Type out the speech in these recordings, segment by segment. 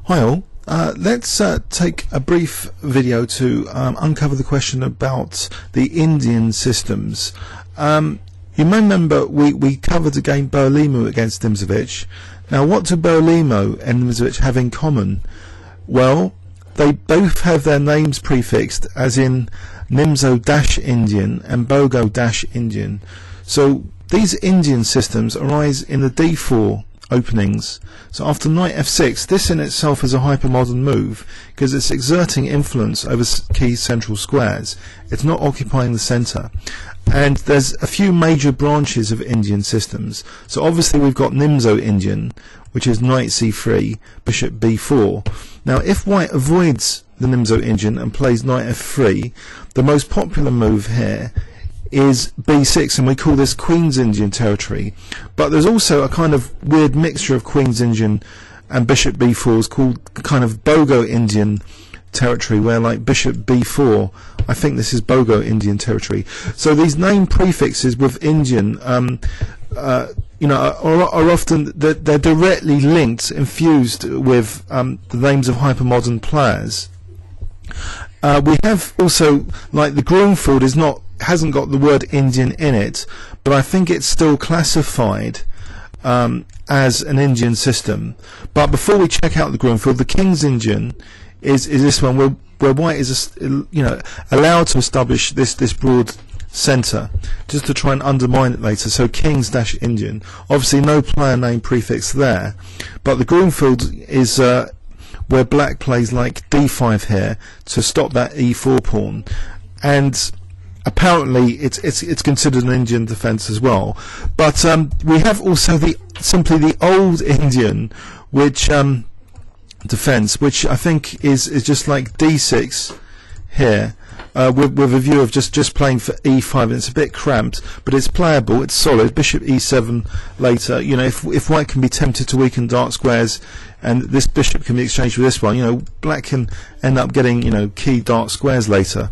Hi all, let's take a brief video to uncover the question about the Indian systems. You may remember we covered again Berlimo against Nimzowitsch. Now what do Berlimo and Nimzowitsch have in common? Well, they both have their names prefixed as in Nimzo-Indian and Bogo-Indian. So these Indian systems arise in the d4 openings. So after knight f6, this in itself is a hypermodern move because it's exerting influence over key central squares. It's not occupying the center. And there's a few major branches of Indian systems. So obviously we've got Nimzo-Indian, which is knight c3, bishop b4. Now if white avoids the Nimzo-Indian and plays knight f3, the most popular move here is b6, and we call this Queen's Indian territory. But there's also a kind of weird mixture of Queen's Indian and bishop b4s called kind of Bogo Indian territory, where like bishop b4, I think this is Bogo Indian territory. So these name prefixes with Indian you know, are often they're directly linked, infused with the names of hypermodern players. We have also, like, the Grunfeld hasn't got the word Indian in it, but I think it's still classified as an Indian system. But before we check out the Grunfeld, the King's Indian is this one where white is allowed to establish this broad center just to try and undermine it later. So King's-Indian, obviously no player name prefix there, but the Grunfeld is where black plays like d5 here to stop that e4 pawn, and apparently it's considered an Indian defense as well. But we have also simply the old Indian, which defense, which I think is just like d6 here, with a view of just playing for e5, and it's a bit cramped, but it's playable, it's solid. Bishop e7 later, you know, if white can be tempted to weaken dark squares and this bishop can be exchanged with this one, you know, black can end up getting, you know, key dark squares later.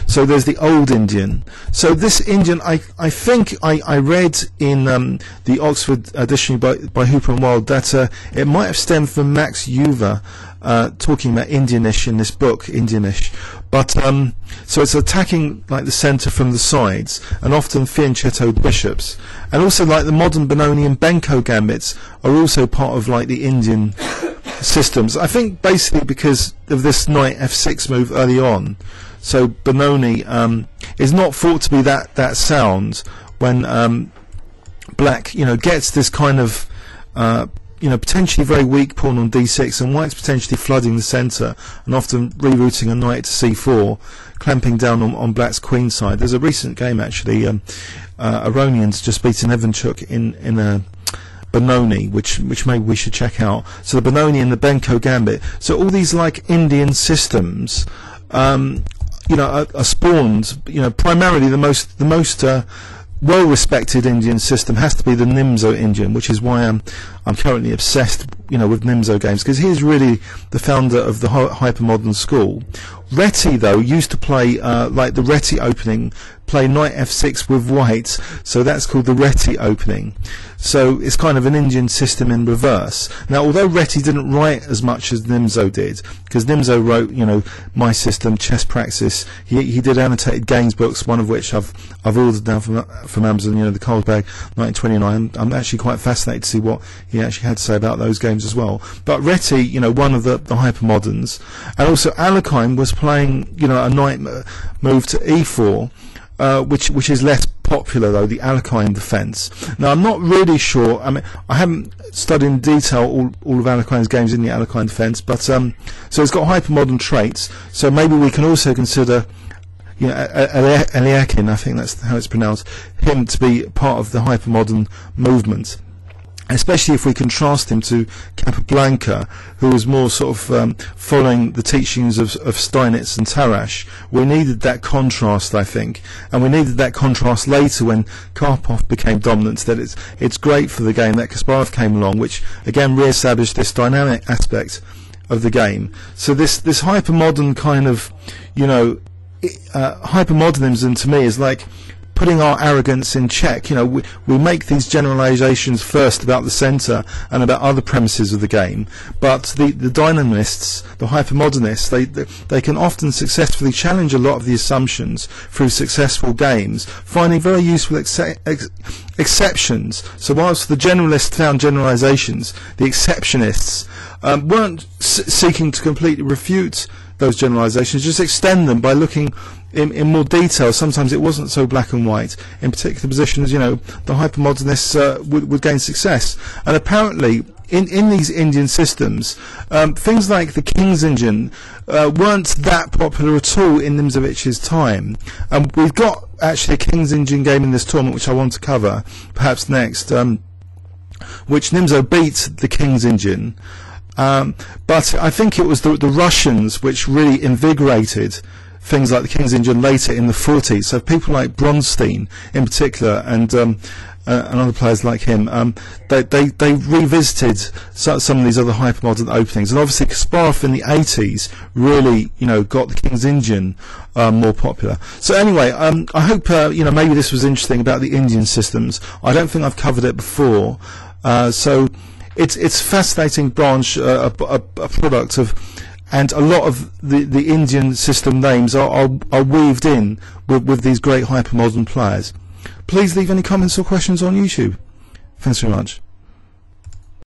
So there's the old Indian. So this Indian, I think I read in the Oxford dictionary by Hooper and Wilde that it might have stemmed from Max Uva talking about Indianish in this book, Indianish. But so it's attacking like the center from the sides, and often fianchettoed bishops. And also like the modern Benoni and Benko gambits are also part of like the Indian systems. I think basically because of this knight f6 move early on. So Benoni is not thought to be that sound when black, you know, gets this kind of you know, potentially very weak pawn on d6, and white's potentially flooding the center and often rerouting a knight to c4, clamping down on black's queen side. There's a recent game actually, Iranians just beaten Evanchuk in a Benoni, which maybe we should check out. So the Benoni and the Benko gambit. So all these like Indian systems, you know, are spawned. You know, primarily the most well-respected Indian system has to be the Nimzo-Indian, which is why I'm currently obsessed, you know, with Nimzo games, because he's really the founder of the hypermodern school. Reti, though, used to play like the Reti opening, play knight f6 with white, so that's called the Reti opening. So it's kind of an Indian system in reverse. Now, although Reti didn't write as much as Nimzo did, because Nimzo wrote, you know, My System, Chess Praxis, he did annotated games books, one of which I've ordered now from Amazon, you know, the Carlsberg 1929. I'm actually quite fascinated to see what he actually had to say about those games as well. But Reti, you know, one of the hypermoderns, and also Alekhine was playing, you know, a knight move to e4, which is less popular though, the Alekhine defense. Now I'm not really sure, I mean, I haven't studied in detail all of Alekhine's games in the Alekhine defense, but so it's got hypermodern traits, so maybe we can also consider, you know, Eliakin, I think that's how it's pronounced, him to be part of the hypermodern movement, especially if we contrast him to Capablanca, who was more sort of following the teachings of Steinitz and Tarrasch. We needed that contrast, I think, and we needed that contrast later when Karpov became dominant. That it's great for the game that Kasparov came along, which again re-established this dynamic aspect of the game. So this hypermodern kind of, you know, hypermodernism to me is like putting our arrogance in check. You know, we make these generalizations first about the center and about other premises of the game, but the dynamists, the hypermodernists, they can often successfully challenge a lot of the assumptions through successful games, finding very useful exceptions. So whilst the generalists found generalizations, the exceptionists weren't seeking to completely refute those generalizations, just extend them by looking in more detail. Sometimes it wasn't so black and white. In particular positions, you know, the hypermodernists would gain success. And apparently, in these Indian systems, things like the King's Engine weren't that popular at all in Nimzovich's time. We've got actually a King's Engine game in this tournament, which I want to cover perhaps next, which Nimzo beat the King's Engine. But I think it was the Russians which really invigorated things like the King's Engine later in the 40s. So people like Bronstein in particular, and other players like him, they revisited some of these other hypermodern openings. And obviously Kasparov in the 80s really, you know, got the King's Engine more popular. So anyway, I hope you know, maybe this was interesting about the Indian systems. I don't think I've covered it before. So it's a fascinating branch, a product of, and a lot of the Indian system names are weaved in with these great hypermodern players. Please leave any comments or questions on YouTube. Thanks very much.